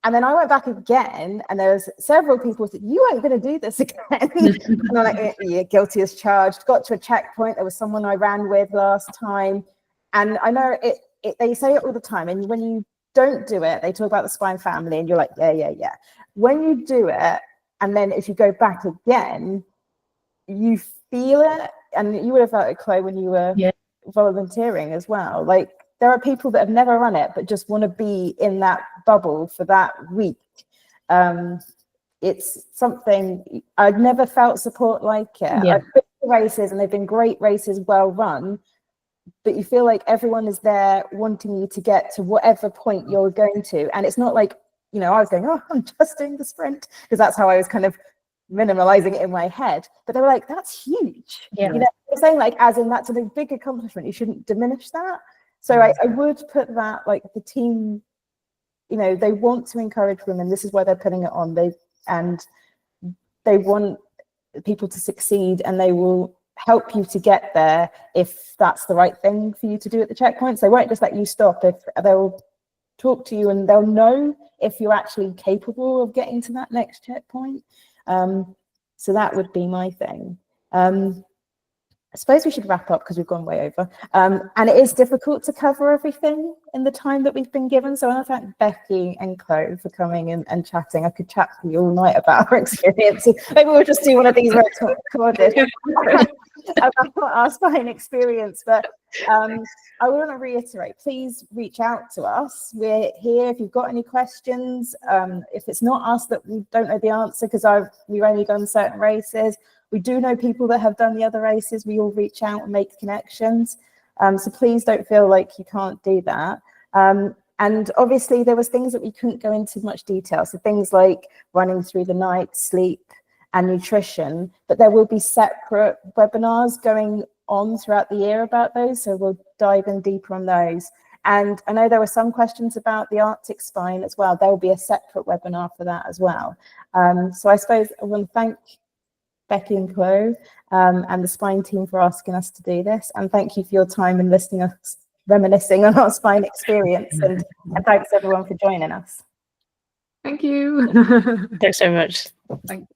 And then I went back again, and there was several people who said, you ain't going to do this again. And I'm like, yeah, guilty as charged. Got to a checkpoint. There was someone I ran with last time. And I know they say it all the time. And when you don't do it, they talk about the Spine family, and you're like, yeah. When you do it, and then if you go back again, you feel it. And you would have felt it, Chloe, when you were volunteering as well. Like, there are people that have never run it, but just want to be in that bubble for that week. It's something, I've never felt support like it. Yeah. I've been to races, and they've been great races, well run, but you feel like everyone is there wanting you to get to whatever point you're going to. And it's not like, you know, I was going, oh, I'm just doing the sprint, because that's how I was kind of minimalizing it in my head. But they were like, that's huge. Yeah. You know, they're saying, like, as in that's a big accomplishment, you shouldn't diminish that. So I would put that, like, the team, you know, they want to encourage women. This is why they're putting it on. They want people to succeed, and they will help you to get there if that's the right thing for you to do at the checkpoints. They won't just let you stop. If they'll talk to you, and they'll know if you're actually capable of getting to that next checkpoint. So that would be my thing. I suppose we should wrap up, because we've gone way over. And it is difficult to cover everything in the time that we've been given. So I want to thank Becky and Chloe for coming and chatting. I could chat to you all night about our experiences. Maybe we'll just do one of these recorded about our spine experience. But I want to reiterate, please reach out to us. We're here if you've got any questions. If it's not us that we don't know the answer, because we've only done certain races, we do know people that have done the other races. We all reach out and make connections. So please don't feel like you can't do that. And obviously there was things that we couldn't go into much detail. So things like running through the night, sleep and nutrition, but there will be separate webinars going on throughout the year about those. So we'll dive in deeper on those. And I know there were some questions about the Arctic spine as well. There will be a separate webinar for that as well. So I suppose I want to thank Becky and Chloe and the spine team for asking us to do this, and thank you for your time and listening us reminiscing on our spine experience, and thanks everyone for joining us. Thank you. Thanks so much. Thanks.